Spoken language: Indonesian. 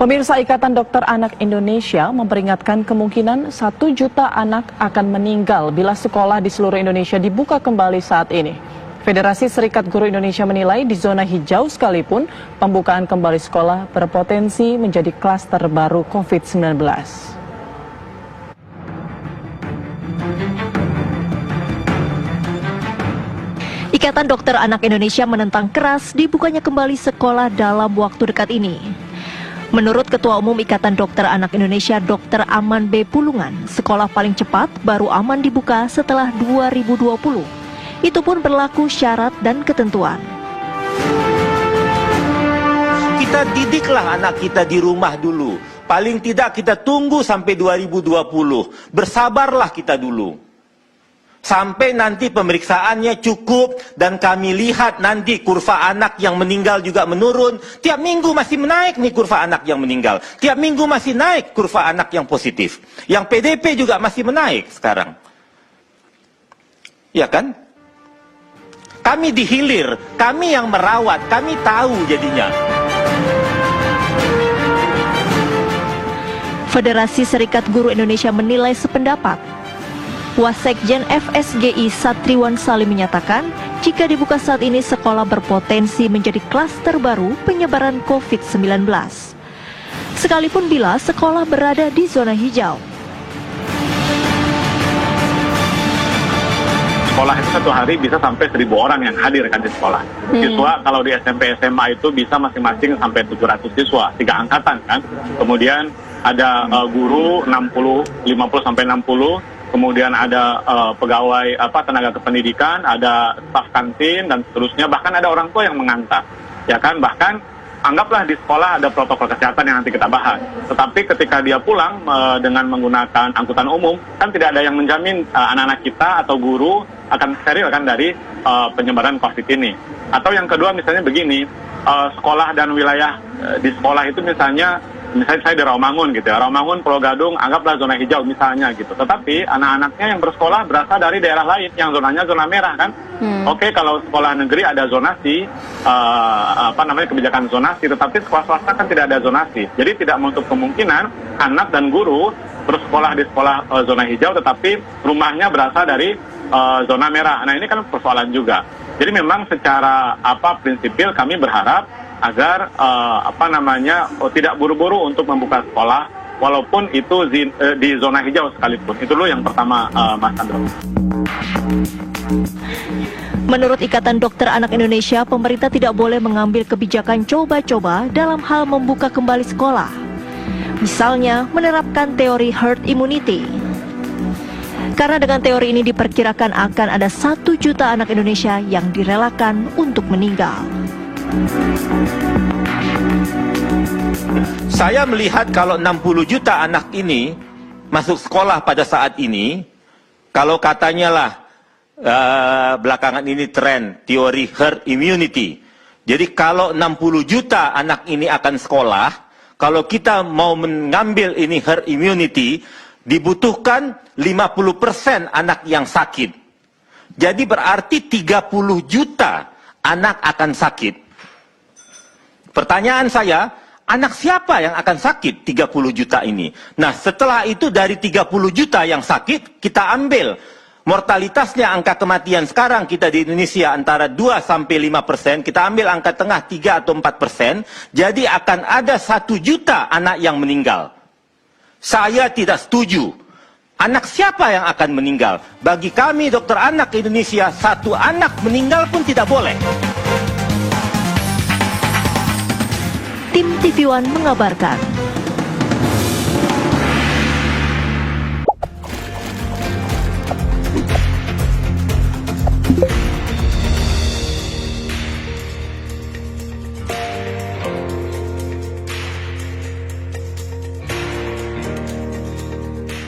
Pemirsa, Ikatan Dokter Anak Indonesia memperingatkan kemungkinan 1 juta anak akan meninggal bila sekolah di seluruh Indonesia dibuka kembali saat ini. Federasi Serikat Guru Indonesia menilai di zona hijau sekalipun pembukaan kembali sekolah berpotensi menjadi klaster baru COVID-19. Ikatan Dokter Anak Indonesia menentang keras dibukanya kembali sekolah dalam waktu dekat ini. Menurut Ketua Umum Ikatan Dokter Anak Indonesia Dr. Aman B. Pulungan, sekolah paling cepat baru aman dibuka setelah 2020. Itu pun berlaku syarat dan ketentuan. Kita didiklah anak kita di rumah dulu. Paling tidak kita tunggu sampai 2020. Bersabarlah kita dulu. Sampai nanti pemeriksaannya cukup dan kami lihat nanti kurva anak yang meninggal juga menurun. Tiap minggu masih menaik nih kurva anak yang meninggal. Tiap minggu masih naik kurva anak yang positif. Yang PDP juga masih menaik sekarang. Ya kan? Kami dihilir, kami yang merawat, kami tahu jadinya. Federasi Serikat Guru Indonesia menilai sependapat. Wasekjen FSGI Satriwan Salim menyatakan, jika dibuka saat ini sekolah berpotensi menjadi klaster baru penyebaran COVID-19. Sekalipun bila sekolah berada di zona hijau. Sekolah itu satu hari bisa sampai 1.000 orang yang hadir kan di sekolah. Siswa kalau di SMP SMA itu bisa masing-masing sampai 700 siswa, 3 angkatan kan. Kemudian ada guru 50 sampai 60. Kemudian ada pegawai tenaga kependidikan, ada staf kantin dan seterusnya, bahkan ada orang tua yang mengantar. Ya kan, bahkan anggaplah di sekolah ada protokol kesehatan yang nanti kita bahas. Tetapi ketika dia pulang dengan menggunakan angkutan umum, kan tidak ada yang menjamin anak-anak kita atau guru akan steril kan dari penyebaran COVID ini. Atau yang kedua misalnya begini, sekolah dan wilayah di sekolah itu misalnya saya di Rawamangun gitu ya, Rawamangun, Pulau Gadung, anggaplah zona hijau misalnya gitu. Tetapi anak-anaknya yang bersekolah berasal dari daerah lain yang zonanya zona merah kan. Oke, kalau sekolah negeri ada zonasi, kebijakan zonasi, tetapi sekolah swasta kan tidak ada zonasi. Jadi tidak menutup kemungkinan anak dan guru bersekolah di sekolah zona hijau, tetapi rumahnya berasal dari zona merah. Nah ini kan persoalan juga. Jadi memang secara prinsipil kami berharap agar tidak buru-buru untuk membuka sekolah walaupun itu di zona hijau sekalipun. Itu dulu yang pertama, Mas Andro. Menurut Ikatan Dokter Anak Indonesia, pemerintah tidak boleh mengambil kebijakan coba-coba dalam hal membuka kembali sekolah. Misalnya menerapkan teori herd immunity. Karena dengan teori ini diperkirakan akan ada 1 juta anak Indonesia yang direlakan untuk meninggal. Saya melihat kalau 60 juta anak ini masuk sekolah pada saat ini, kalau katanya lah belakangan ini tren teori herd immunity. Jadi kalau 60 juta anak ini akan sekolah, kalau kita mau mengambil ini herd immunity, dibutuhkan 50% anak yang sakit. Jadi berarti 30 juta anak akan sakit. Pertanyaan saya, anak siapa yang akan sakit 30 juta ini? Nah, setelah itu dari 30 juta yang sakit, kita ambil mortalitasnya, angka kematian sekarang kita di Indonesia antara 2-5%, kita ambil angka tengah 3 atau 4%, jadi akan ada 1 juta anak yang meninggal. Saya tidak setuju. Anak siapa yang akan meninggal? Bagi kami dokter anak Indonesia, 1 anak meninggal pun tidak boleh. Tim TV One mengabarkan.